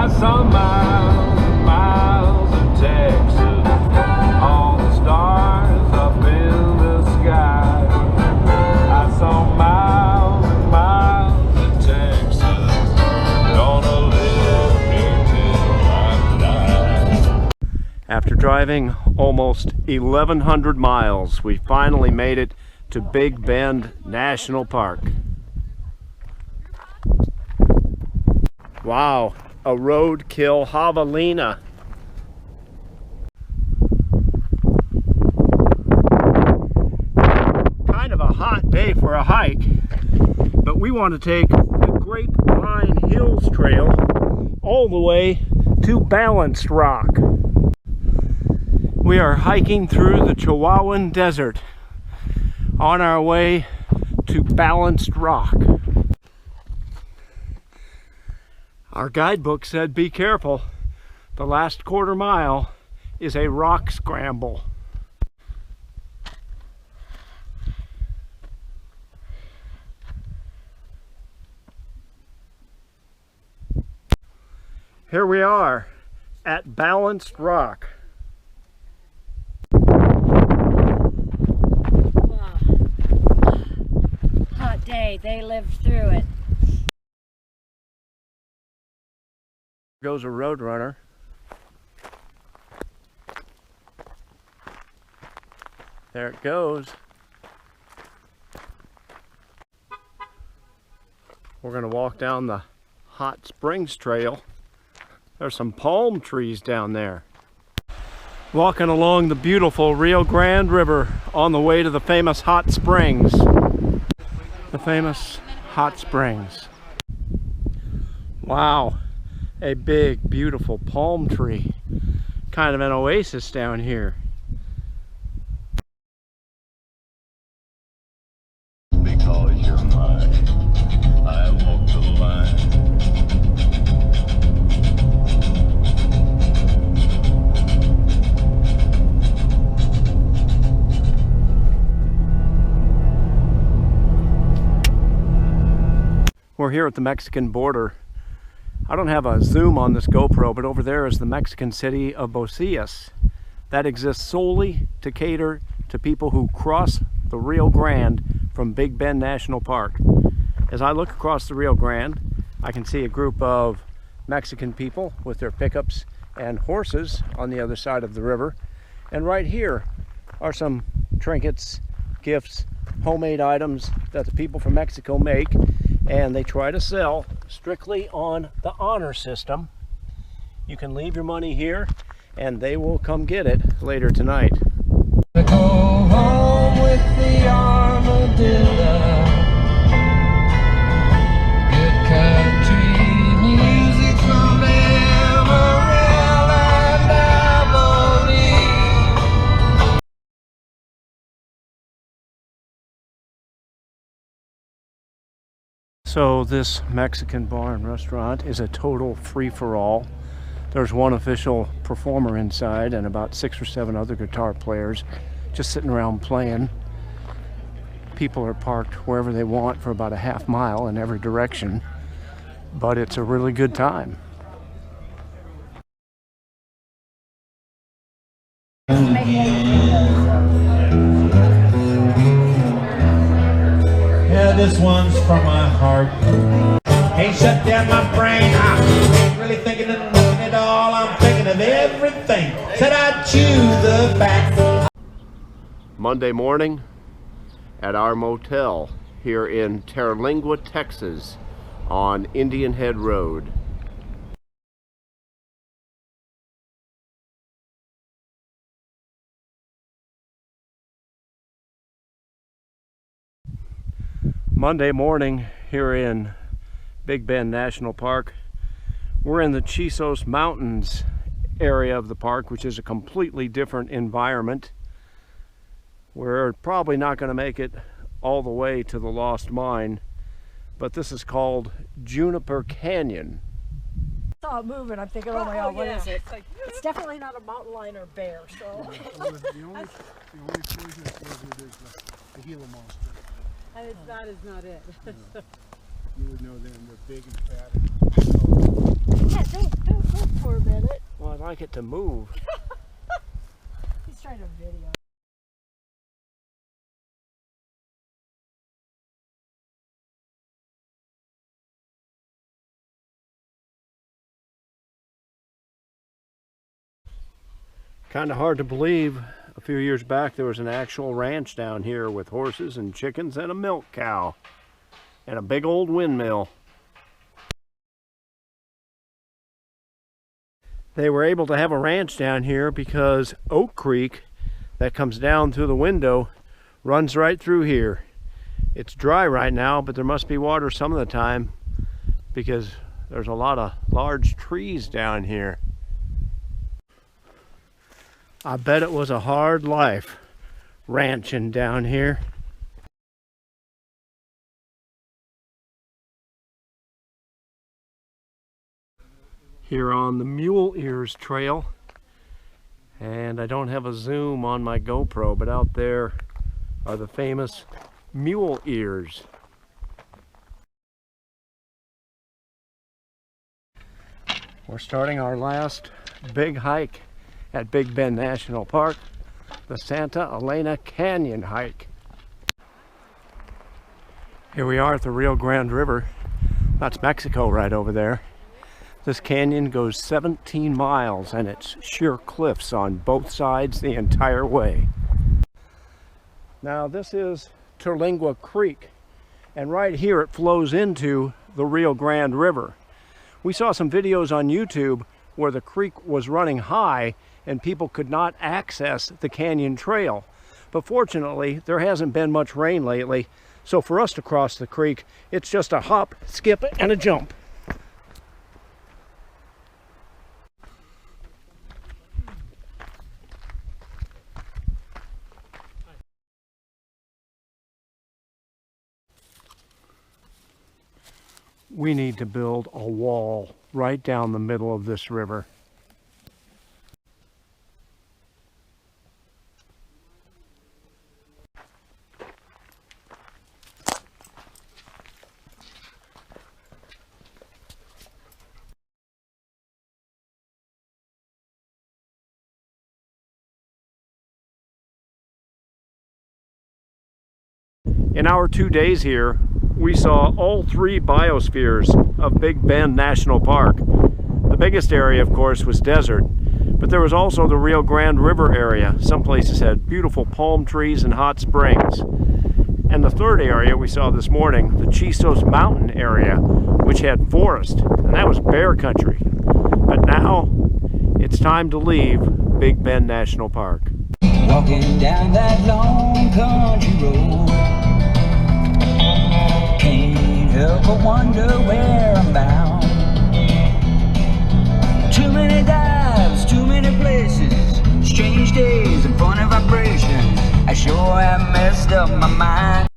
I saw miles and miles of Texas, all the stars up in the sky. I saw miles and miles of Texas, gonna live here till I die. After driving almost 1,100 miles, we finally made it to Big Bend National Park. Wow, a roadkill javelina. Kind of a hot day for a hike, but we want to take the Grapevine Hills Trail all the way to Balanced Rock. We are hiking through the Chihuahuan Desert on our way to Balanced Rock. Our guidebook said be careful. The last quarter mile is a rock scramble. Here we are at Balanced Rock. Hot day, they lived through it. Goes a road runner. There it goes. We're going to walk down the Hot Springs Trail. There's some palm trees down there. Walking along the beautiful Rio Grande River on the way to the famous hot springs. The famous hot springs. Wow. A big, beautiful palm tree. Kind of an oasis down here. Because you're mine, I walk the line. We're here at the Mexican border. I don't have a zoom on this GoPro, but over there is the Mexican city of Bucias. That exists solely to cater to people who cross the Rio Grande from Big Bend National Park. As I look across the Rio Grande, I can see a group of Mexican people with their pickups and horses on the other side of the river. And right here are some trinkets, gifts, homemade items that the people from Mexico make, and they try to sell strictly on the honor system. You can leave your money here and they will come get it later tonight. Go home with the armadillo. Good country music from Amarillo and Abilene. So this Mexican bar and restaurant is a total free-for-all. There's one official performer inside and about 6 or 7 other guitar players just sitting around playing. People are parked wherever they want for about a half mile in every direction, but it's a really good time. Yeah, this one's from my heart. Ain't shut down my brain. I'm really thinking of nothing at all. I'm thinking of everything. Said I'd chew the fat. Monday morning at our motel here in Terlingua, Texas on Indian Head Road. Monday morning here in Big Bend National Park. We're in the Chisos Mountains area of the park, which is a completely different environment. We're probably not going to make it all the way to the Lost Mine, but this is called Juniper Canyon. I saw it moving. I'm thinking, oh my God, what is it? It's definitely not a mountain lion or bear. So the only poisonous lizard is the Gila monster. and that is not it. You would know them. They're big and fat. Yeah, don't like it to move. He's trying to video. Kind of hard to believe. A few years back there was an actual ranch down here with horses and chickens and a milk cow and a big old windmill. They were able to have a ranch down here because Oak Creek that comes down through the window runs right through here. It's dry right now, but there must be water some of the time because there's a lot of large trees down here. I bet it was a hard life ranching down here. Here on the Mule Ears Trail, and I don't have a zoom on my GoPro, but out there are the famous mule ears. We're starting our last big hike at Big Bend National Park, the Santa Elena Canyon hike. Here we are at the Rio Grande River. That's Mexico right over there. This canyon goes 17 miles and it's sheer cliffs on both sides the entire way. Now this is Terlingua Creek, and right here it flows into the Rio Grande River. We saw some videos on YouTube where the creek was running high and people could not access the canyon trail. But fortunately, there hasn't been much rain lately, so for us to cross the creek, it's just a hop, skip, and a jump. We need to build a wall right down the middle of this river. In our 2 days here, we saw all 3 biospheres of Big Bend National Park. The biggest area, of course, was desert, but there was also the Rio Grande River area. Some places had beautiful palm trees and hot springs. And the third area we saw this morning, the Chisos Mountain area, which had forest, and that was bear country. But now, it's time to leave Big Bend National Park. Walking down that long country road, can't help but wonder where I'm bound. Too many dives, too many places, strange days and funny vibrations. I sure have messed up my mind.